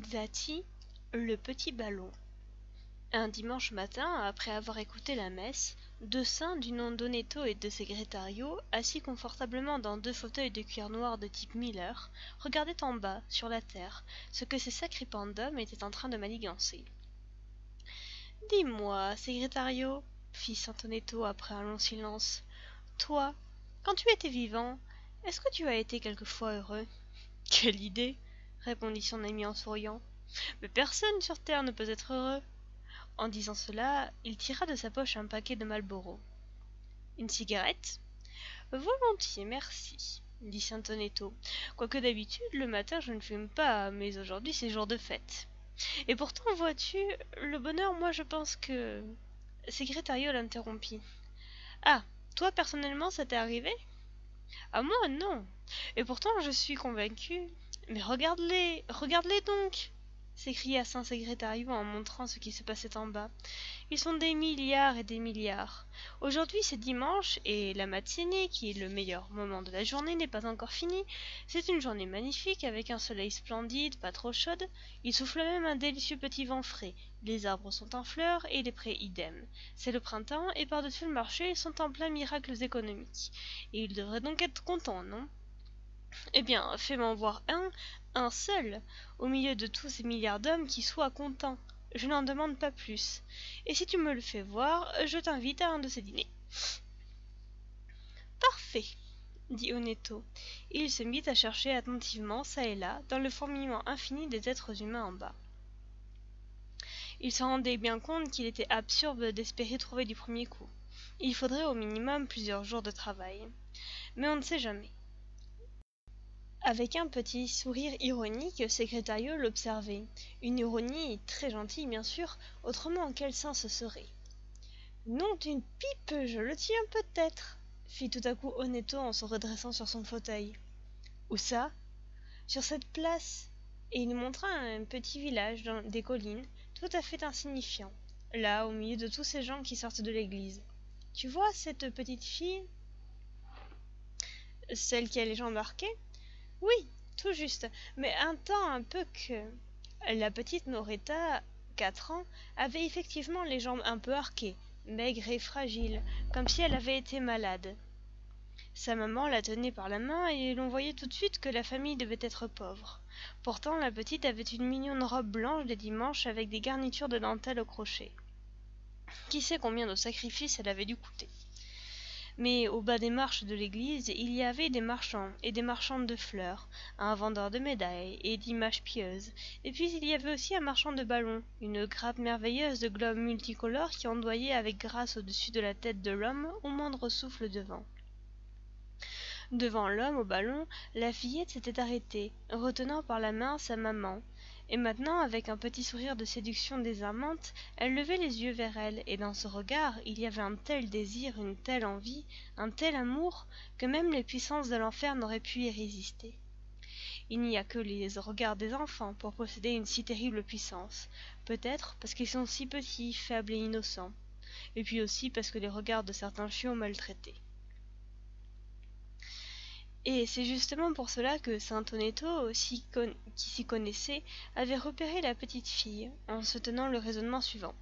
Buzzati, le petit ballon. Un dimanche matin, après avoir écouté la messe, deux saints du nom d'Oneto et de Segretario, assis confortablement dans deux fauteuils de cuir noir de type Miller, regardaient en bas, sur la terre, ce que ces sacripants étaient en train de manigancer. « Dis-moi, Segretario, fit Sant'Oneto après un long silence, toi, quand tu étais vivant, est-ce que tu as été quelquefois heureux ?»« Quelle idée !» répondit son ami en souriant. « Mais personne sur terre ne peut être heureux. » En disant cela, il tira de sa poche un paquet de Marlboro. « Une cigarette ?»« Volontiers, merci, » dit Sant'Oneto. « Quoique d'habitude, le matin je ne fume pas, mais aujourd'hui c'est jour de fête. Et pourtant, vois-tu, le bonheur, moi je pense que... » Segretario l'interrompit. « Ah, toi personnellement ça t'est arrivé ?»« À moi, non. Et pourtant je suis convaincu... » « Mais regarde-les donc !» s'écria Saint Segretario en montrant ce qui se passait en bas. « Ils sont des milliards et des milliards. Aujourd'hui c'est dimanche, et la matinée, qui est le meilleur moment de la journée, n'est pas encore finie. C'est une journée magnifique, avec un soleil splendide, pas trop chaude. Il souffle même un délicieux petit vent frais. Les arbres sont en fleurs, et les prés idem. C'est le printemps, et par-dessus le marché, ils sont en plein miracles économiques. Et ils devraient donc être contents, non ? Eh bien, fais-m'en voir un seul, au milieu de tous ces milliards d'hommes qui soit content. Je n'en demande pas plus. Et si tu me le fais voir, je t'invite à un de ces dîners. » « Parfait, » dit Oneto. Il se mit à chercher attentivement, çà et là, dans le fourmillement infini des êtres humains en bas. Il se rendait bien compte qu'il était absurde d'espérer trouver du premier coup. Il faudrait au minimum plusieurs jours de travail. Mais on ne sait jamais. Avec un petit sourire ironique, Segretario l'observait. Une ironie très gentille, bien sûr, autrement en quel sens ce serait ? « Nom d'une pipe, je le tiens peut-être » fit tout à coup Oneto en se redressant sur son fauteuil. « Où ça ?»« Sur cette place. » Et il montra un petit village dans des collines, tout à fait insignifiant, là, au milieu de tous ces gens qui sortent de l'église. « Tu vois cette petite fille ?»« Celle qui a les jambes arquées ?»« Oui, tout juste, mais un temps un peu que... » La petite Noreta, 4 ans, avait effectivement les jambes un peu arquées, maigre et fragile, comme si elle avait été malade. Sa maman la tenait par la main et l'on voyait tout de suite que la famille devait être pauvre. Pourtant, la petite avait une mignonne robe blanche des dimanches avec des garnitures de dentelle au crochet. Qui sait combien de sacrifices elle avait dû coûter. Mais au bas des marches de l'église, il y avait des marchands et des marchandes de fleurs, un vendeur de médailles et d'images pieuses, et puis il y avait aussi un marchand de ballons, une grappe merveilleuse de globes multicolores qui ondoyaient avec grâce au-dessus de la tête de l'homme au moindre souffle de vent. Devant l'homme au ballon, la fillette s'était arrêtée, retenant par la main sa maman, et maintenant, avec un petit sourire de séduction désarmante, elle levait les yeux vers elle, et dans ce regard, il y avait un tel désir, une telle envie, un tel amour, que même les puissances de l'enfer n'auraient pu y résister. Il n'y a que les regards des enfants pour posséder une si terrible puissance, peut-être parce qu'ils sont si petits, faibles et innocents, et puis aussi parce que les regards de certains chiots maltraités. Et c'est justement pour cela que Sant'Oneto, qui s'y connaissait, avait repéré la petite fille, en se tenant le raisonnement suivant.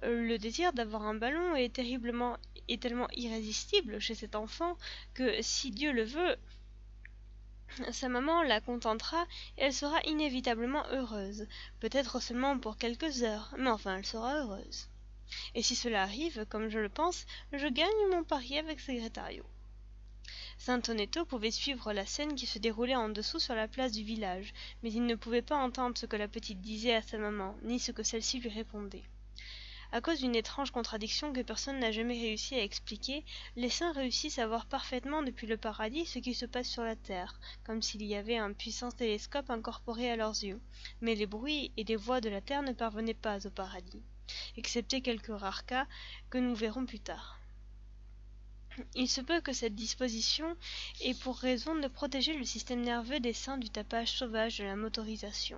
Le désir d'avoir un ballon est tellement irrésistible chez cet enfant que, si Dieu le veut, sa maman la contentera et elle sera inévitablement heureuse, peut-être seulement pour quelques heures, mais enfin elle sera heureuse. Et si cela arrive, comme je le pense, je gagne mon pari avec Segretario. Sant'Oneto pouvait suivre la scène qui se déroulait en dessous sur la place du village, mais il ne pouvait pas entendre ce que la petite disait à sa maman, ni ce que celle-ci lui répondait. À cause d'une étrange contradiction que personne n'a jamais réussi à expliquer, les saints réussissent à voir parfaitement depuis le paradis ce qui se passe sur la terre, comme s'il y avait un puissant télescope incorporé à leurs yeux. Mais les bruits et les voix de la terre ne parvenaient pas au paradis, excepté quelques rares cas que nous verrons plus tard. Il se peut que cette disposition ait pour raison de protéger le système nerveux des saints du tapage sauvage de la motorisation.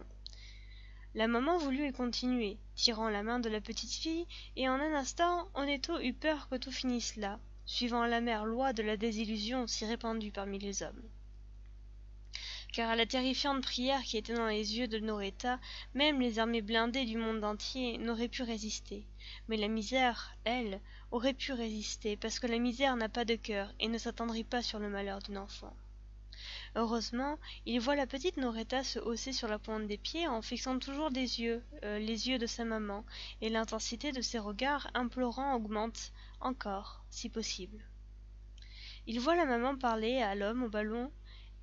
La maman voulut y continuer, tirant la main de la petite fille, et en un instant, Oneto eut peur que tout finisse là, suivant l'amère loi de la désillusion si répandue parmi les hommes. car à la terrifiante prière qui était dans les yeux de Noreta, même les armées blindées du monde entier n'auraient pu résister. Mais la misère, elle, aurait pu résister, parce que la misère n'a pas de cœur et ne s'attendrit pas sur le malheur d'une enfant. Heureusement, il voit la petite Noreta se hausser sur la pointe des pieds en fixant toujours les yeux de sa maman, et l'intensité de ses regards implorants augmente encore, si possible. Il voit la maman parler à l'homme au ballon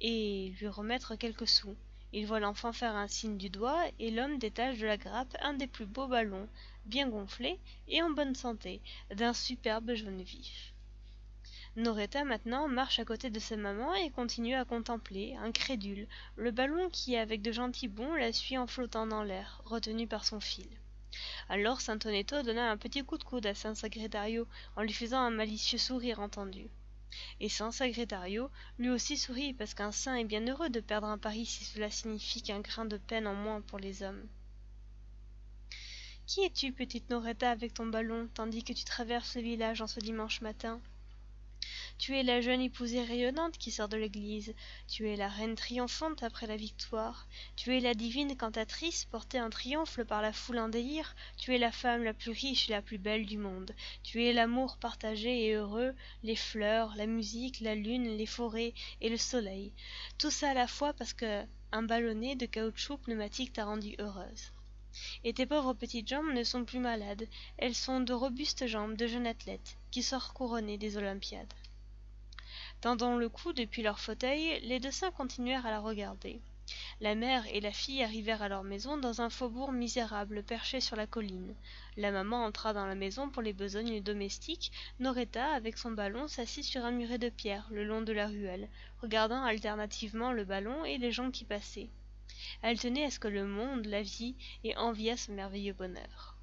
et lui remettre quelques sous. Il voit l'enfant faire un signe du doigt et l'homme détache de la grappe un des plus beaux ballons, bien gonflé et en bonne santé, d'un superbe jaune vif. Noreta maintenant marche à côté de sa maman et continue à contempler, incrédule, le ballon qui avec de gentils bonds la suit en flottant dans l'air, retenu par son fil. Alors Saint-Oneto donna un petit coup de coude à San Sagretario en lui faisant un malicieux sourire entendu. Et San Sagretario lui aussi sourit parce qu'un saint est bien heureux de perdre un pari si cela signifie qu'un grain de peine en moins pour les hommes. Qui es-tu, petite Noreta, avec ton ballon, tandis que tu traverses le village en ce dimanche matin ? Tu es la jeune épousée rayonnante qui sort de l'église, tu es la reine triomphante après la victoire, tu es la divine cantatrice portée en triomphe par la foule en délire, tu es la femme la plus riche et la plus belle du monde, tu es l'amour partagé et heureux, les fleurs, la musique, la lune, les forêts et le soleil, tout ça à la fois parce que un ballonnet de caoutchouc pneumatique t'a rendue heureuse. Et tes pauvres petites jambes ne sont plus malades, elles sont de robustes jambes de jeune athlète qui sort couronnée des Olympiades. Tendant le cou depuis leur fauteuil, les deux saints continuèrent à la regarder. La mère et la fille arrivèrent à leur maison dans un faubourg misérable perché sur la colline. La maman entra dans la maison pour les besognes domestiques. Noreta, avec son ballon, s'assit sur un muret de pierre le long de la ruelle, regardant alternativement le ballon et les gens qui passaient. Elle tenait à ce que le monde la vît et enviât ce merveilleux bonheur.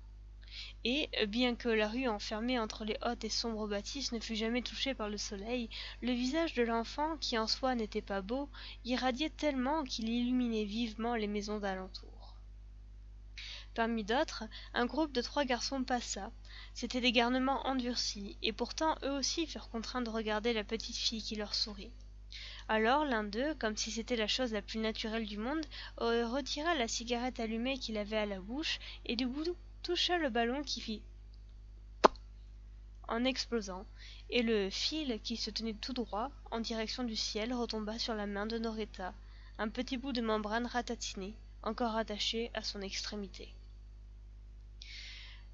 Et, bien que la rue enfermée entre les hautes et sombres bâtisses ne fût jamais touchée par le soleil, le visage de l'enfant, qui en soi n'était pas beau, irradiait tellement qu'il illuminait vivement les maisons d'alentour. Parmi d'autres, un groupe de 3 garçons passa. C'étaient des garnements endurcis, et pourtant eux aussi furent contraints de regarder la petite fille qui leur sourit. Alors l'un d'eux, comme si c'était la chose la plus naturelle du monde, retira la cigarette allumée qu'il avait à la bouche, et du bout toucha le ballon qui fit en explosant, et le fil qui se tenait tout droit en direction du ciel retomba sur la main de Noreta, un petit bout de membrane ratatiné, encore attaché à son extrémité.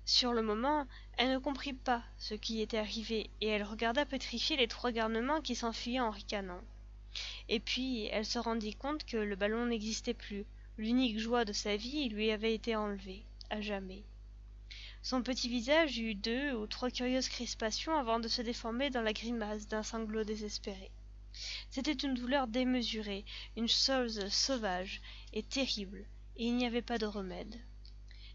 Sur le moment, elle ne comprit pas ce qui était arrivé, et elle regarda pétrifiée les 3 garnements qui s'enfuyaient en ricanant. Et puis elle se rendit compte que le ballon n'existait plus, l'unique joie de sa vie lui avait été enlevée, à jamais. Son petit visage eut 2 ou 3 curieuses crispations avant de se déformer dans la grimace d'un sanglot désespéré. C'était une douleur démesurée, une chose sauvage et terrible, et il n'y avait pas de remède.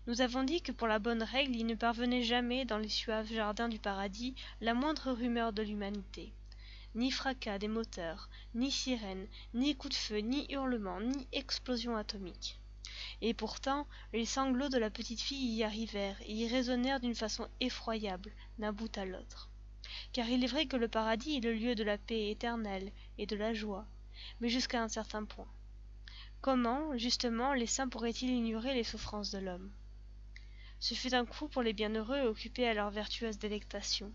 Nous avons dit que pour la bonne règle, il ne parvenait jamais dans les suaves jardins du paradis la moindre rumeur de l'humanité. Ni fracas des moteurs, ni sirènes, ni coups de feu, ni hurlements, ni explosions atomiques. Et pourtant, les sanglots de la petite fille y arrivèrent et y résonnèrent d'une façon effroyable, d'un bout à l'autre. Car il est vrai que le paradis est le lieu de la paix éternelle et de la joie, mais jusqu'à un certain point. Comment, justement, les saints pourraient-ils ignorer les souffrances de l'homme ? Ce fut un coup pour les bienheureux occupés à leur vertueuse délectation.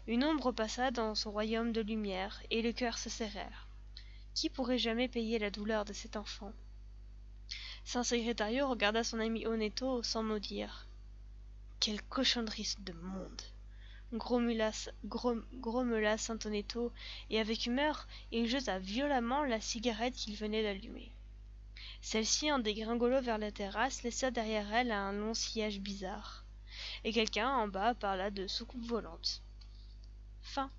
Une ombre passa dans son royaume de lumière, et les cœurs se serrèrent. Qui pourrait jamais payer la douleur de cet enfant ? San Sagretario regarda son ami Oneto sans mot dire. « Quelle cochonnerie de monde !» grommela Saint-Oneto, et avec humeur, il jeta violemment la cigarette qu'il venait d'allumer. Celle-ci, en dégringolant vers la terrasse, laissa derrière elle un long sillage bizarre. Et quelqu'un en bas parla de soucoupe volante. Fin.